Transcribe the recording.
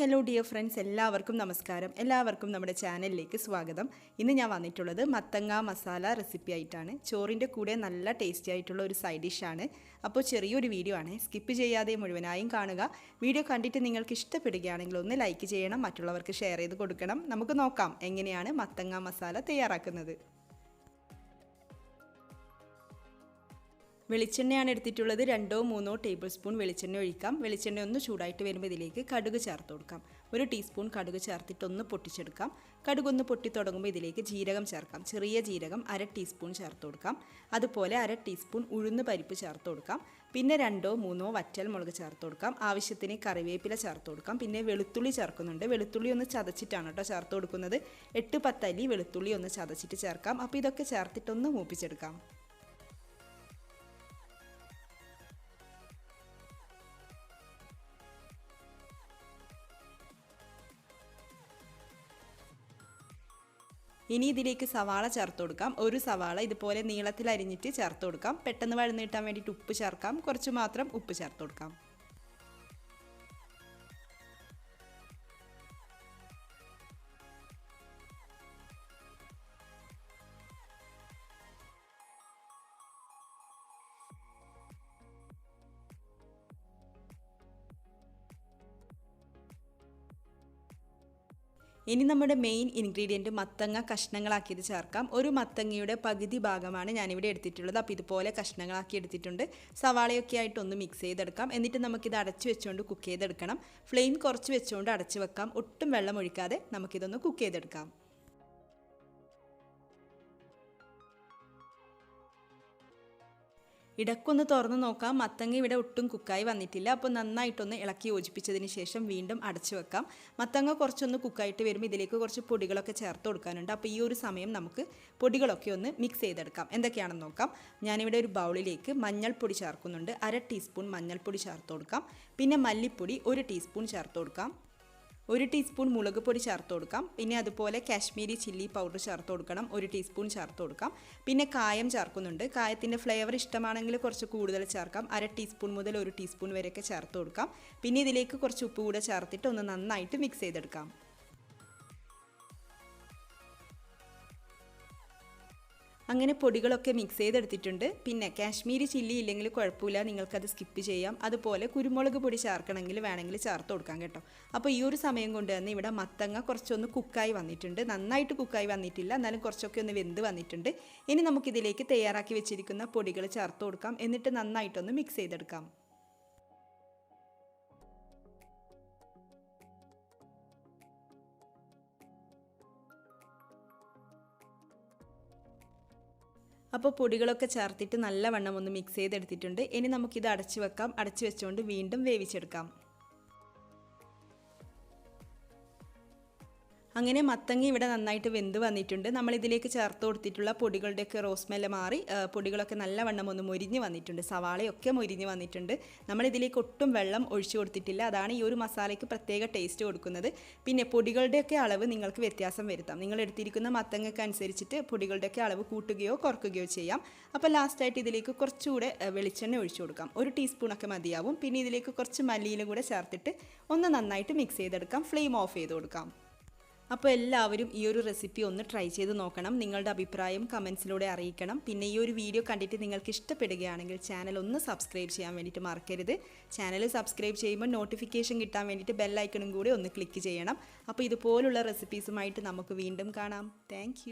Hello dear friends, എല്ലാവർക്കും നമസ്കാരം. എല്ലാവർക്കും നമ്മുടെ ചാനലിലേക്ക് സ്വാഗതം. ഇന്ന് ഞാൻ വന്നിട്ടുള്ളത് മത്തങ്ങ മസാല റെസിപ്പി ആയിട്ടാണ്. ചോറിൻ്റെ കൂടെ നല്ല ടേസ്റ്റി ആയിട്ടുള്ള ഒരു സൈഡ് ഡിഷാണ്. അപ്പോൾ ചെറിയൊരു വീഡിയോ ആണ്, സ്കിപ്പ് ചെയ്യാതെ മുഴുവനായും കാണുക. വീഡിയോ കണ്ടിട്ട് നിങ്ങൾക്ക് ഇഷ്ടപ്പെടുകയാണെങ്കിൽ ഒന്ന് ലൈക്ക് ചെയ്യണം, മറ്റുള്ളവർക്ക് ഷെയർ ചെയ്ത് കൊടുക്കണം. നമുക്ക് നോക്കാം എങ്ങനെയാണ് മത്തങ്ങ മസാല തയ്യാറാക്കുന്നത്. വെളിച്ചെണ്ണയാണ് എടുത്തിട്ടുള്ളത്. 2-3 ടേബിൾ സ്പൂൺ വെളിച്ചെണ്ണ ഒഴിക്കാം. വെളിച്ചെണ്ണ ഒന്ന് ചൂടായിട്ട് വരുമ്പോൾ ഇതിലേക്ക് കടുക് ചേർത്ത് കൊടുക്കാം. 1 ടീസ്പൂൺ കടുക് ചേർത്തിട്ട് ഒന്ന് പൊട്ടിച്ചെടുക്കാം. കടുക് ഒന്ന് പൊട്ടി തുടങ്ങുമ്പോൾ ഇതിലേക്ക് ജീരകം ചേർക്കാം. ചെറിയ ജീരകം 1/2 ടീസ്പൂൺ ചേർത്ത് കൊടുക്കാം. അതുപോലെ 1/2 ടീസ്പൂൺ ഉഴുന്ന് പരിപ്പ് ചേർത്ത് കൊടുക്കാം. പിന്നെ 2-3 വറ്റൽ മുളക് ചേർത്ത് കൊടുക്കാം. ആവശ്യത്തിന് കറിവേപ്പില ചേർത്ത് കൊടുക്കാം. പിന്നെ വെളുത്തുള്ളി ചേർക്കുന്നുണ്ട്. വെളുത്തുള്ളി ഒന്ന് ചതച്ചിട്ടാണ് കേട്ടോ ചേർത്ത് കൊടുക്കുന്നത്. 8-10 അല്ലി വെളുത്തുള്ളി ഒന്ന് ചതച്ചിട്ട് ചേർക്കാം. അപ്പോൾ ഇതൊക്കെ ചേർത്തിട്ടൊന്ന് മൂപ്പിച്ചെടുക്കാം. ഇനി ഇതിലേക്ക് സവാള ചേർത്ത് കൊടുക്കാം. ഒരു സവാള ഇതുപോലെ നീളത്തിൽ അരിഞ്ഞിട്ട് ചേർത്ത് കൊടുക്കാം. പെട്ടെന്ന് വഴന്ന് കിട്ടാൻ വേണ്ടിയിട്ട് ഉപ്പ് ചേർക്കാം. കുറച്ച് മാത്രം ഉപ്പ് ചേർത്ത് കൊടുക്കാം. ഇനി നമ്മുടെ മെയിൻ ഇൻഗ്രീഡിയൻറ്റ് മത്തങ്ങ കഷ്ണങ്ങളാക്കിയത് ചേർക്കാം. ഒരു മത്തങ്ങയുടെ പകുതി ഭാഗമാണ് ഞാനിവിടെ എടുത്തിട്ടുള്ളത്. അപ്പോൾ ഇതുപോലെ കഷ്ണങ്ങളാക്കി എടുത്തിട്ടുണ്ട്. സവാളയൊക്കെ ആയിട്ട് ഒന്ന് മിക്സ് ചെയ്തെടുക്കാം. എന്നിട്ട് നമുക്കിത് അടച്ചു വെച്ചുകൊണ്ട് കുക്ക് ചെയ്തെടുക്കണം. ഫ്ലെയിം കുറച്ച് വെച്ചുകൊണ്ട് അടച്ചു വെക്കാം. ഒട്ടും വെള്ളം ഒഴിക്കാതെ നമുക്കിതൊന്ന് കുക്ക് ചെയ്തെടുക്കാം. ഇടയ്ക്കൊന്ന് തുറന്ന് നോക്കാം. മത്തങ്ങ ഇവിടെ ഒട്ടും കുക്കായി വന്നിട്ടില്ല. അപ്പോൾ നന്നായിട്ടൊന്ന് ഇളക്കി യോജിപ്പിച്ചതിന് ശേഷം വീണ്ടും അടച്ചു വെക്കാം. മത്തങ്ങ കുറച്ചൊന്ന് കുക്കായിട്ട് വരുമ്പോൾ ഇതിലേക്ക് കുറച്ച് പൊടികളൊക്കെ ചേർത്ത് കൊടുക്കാനുണ്ട്. അപ്പോൾ ഈ ഒരു സമയം നമുക്ക് പൊടികളൊക്കെ ഒന്ന് മിക്സ് ചെയ്തെടുക്കാം. എന്തൊക്കെയാണെന്ന് നോക്കാം. ഞാനിവിടെ ഒരു ബൗളിലേക്ക് മഞ്ഞൾപ്പൊടി ചേർക്കുന്നുണ്ട്. 1/2 ടീസ്പൂൺ മഞ്ഞൾപ്പൊടി ചേർത്ത് കൊടുക്കാം. പിന്നെ മല്ലിപ്പൊടി 1 ടീസ്പൂൺ ചേർത്ത് കൊടുക്കാം. 1 ടീസ്പൂൺ മുളക് പൊടി ചേർത്ത് കൊടുക്കാം. പിന്നെ അതുപോലെ കാശ്മീരി ചില്ലി പൗഡർ ചേർത്ത് കൊടുക്കണം. 1 ടീസ്പൂൺ ചേർത്ത് കൊടുക്കാം. പിന്നെ കായം ചേർക്കുന്നുണ്ട്. കായത്തിൻ്റെ ഫ്ലേവർ ഇഷ്ടമാണെങ്കിൽ കുറച്ച് കൂടുതൽ ചേർക്കാം. 1/2 ടീസ്പൂൺ മുതൽ 1 ടീസ്പൂൺ വരെയൊക്കെ ചേർത്ത് കൊടുക്കാം. പിന്നെ ഇതിലേക്ക് കുറച്ച് ഉപ്പ് കൂടെ ചേർത്തിട്ട് ഒന്ന് നന്നായിട്ട് മിക്സ് ചെയ്തെടുക്കാം. അങ്ങനെ പൊടികളൊക്കെ മിക്സ് ചെയ്തെടുത്തിട്ടുണ്ട്. പിന്നെ കാശ്മീരി ചില്ലി ഇല്ലെങ്കിൽ കുഴപ്പമില്ല, നിങ്ങൾക്കത് സ്കിപ്പ് ചെയ്യാം. അതുപോലെ കുരുമുളക് പൊടി ചേർക്കണമെങ്കിൽ വേണമെങ്കിൽ ചേർത്ത് കൊടുക്കാം കേട്ടോ. അപ്പോൾ ഈ ഒരു സമയം കൊണ്ട് തന്നെ ഇവിടെ മത്തങ്ങ കുറച്ചൊന്ന് കുക്കായി വന്നിട്ടുണ്ട്. നന്നായിട്ട് കുക്കായി വന്നിട്ടില്ല, എന്നാലും കുറച്ചൊക്കെ ഒന്ന് വെന്ത് വന്നിട്ടുണ്ട്. ഇനി നമുക്കിതിലേക്ക് തയ്യാറാക്കി വെച്ചിരിക്കുന്ന പൊടികൾ ചേർത്ത് കൊടുക്കാം. എന്നിട്ട് നന്നായിട്ടൊന്ന് മിക്സ് ചെയ്തെടുക്കാം. അപ്പോൾ പൊടികളൊക്കെ ചേർത്തിട്ട് നല്ലവണ്ണം ഒന്ന് മിക്സ് ചെയ്തെടുത്തിട്ടുണ്ട്. ഇനി നമുക്കിത് അടച്ചു വെക്കാം. അടച്ചു വെച്ചുകൊണ്ട് വീണ്ടും വേവിച്ചെടുക്കാം. അങ്ങനെ മത്തങ്ങ ഇവിടെ നന്നായിട്ട് വെന്ത് വന്നിട്ടുണ്ട്. നമ്മളിതിലേക്ക് ചേർത്ത് കൊടുത്തിട്ടുള്ള പൊടികളുടെയൊക്കെ റോസ്മെല്ല് മാറി പൊടികളൊക്കെ നല്ലവണ്ണം ഒന്ന് മൊരിഞ്ഞ് വന്നിട്ടുണ്ട്. സവാളയൊക്കെ മൊരിഞ്ഞ് വന്നിട്ടുണ്ട്. നമ്മളിതിലേക്ക് ഒട്ടും വെള്ളം ഒഴിച്ചു കൊടുത്തിട്ടില്ല. അതാണ് ഈ ഒരു മസാലയ്ക്ക് പ്രത്യേക ടേസ്റ്റ് കൊടുക്കുന്നത്. പിന്നെ പൊടികളുടെയൊക്കെ അളവ് നിങ്ങൾക്ക് വ്യത്യാസം വരുത്താം. നിങ്ങൾ എടുത്തിരിക്കുന്ന മത്തങ്ങയ്ക്ക് അനുസരിച്ചിട്ട് പൊടികളുടെയൊക്കെ അളവ് കൂട്ടുകയോ കുറയ്ക്കുകയോ ചെയ്യാം. അപ്പോൾ ലാസ്റ്റായിട്ട് ഇതിലേക്ക് കുറച്ചുകൂടെ വെളിച്ചെണ്ണ ഒഴിച്ചു കൊടുക്കാം. 1 ടീസ്പൂണൊക്കെ മതിയാവും. പിന്നെ ഇതിലേക്ക് കുറച്ച് മല്ലിയിലും കൂടെ ചേർത്തിട്ട് ഒന്ന് നന്നായിട്ട് മിക്സ് ചെയ്തെടുക്കാം. ഫ്ലെയിം ഓഫ് ചെയ്ത് കൊടുക്കാം. അപ്പോൾ എല്ലാവരും ഈ ഒരു റെസിപ്പി ഒന്ന് ട്രൈ ചെയ്ത് നോക്കണം. നിങ്ങളുടെ അഭിപ്രായം കമൻസിലൂടെ അറിയിക്കണം. പിന്നെ ഈ ഒരു വീഡിയോ കണ്ടിട്ട് നിങ്ങൾക്ക് ഇഷ്ടപ്പെടുകയാണെങ്കിൽ ചാനൽ ഒന്ന് സബ്സ്ക്രൈബ് ചെയ്യാൻ വേണ്ടിയിട്ട് മറക്കരുത്. ചാനൽ സബ്സ്ക്രൈബ് ചെയ്യുമ്പോൾ നോട്ടിഫിക്കേഷൻ കിട്ടാൻ വേണ്ടിയിട്ട് ബെല്ലൈക്കണും കൂടി ഒന്ന് ക്ലിക്ക് ചെയ്യണം. അപ്പോൾ ഇതുപോലുള്ള റെസിപ്പീസുമായിട്ട് നമുക്ക് വീണ്ടും കാണാം. താങ്ക്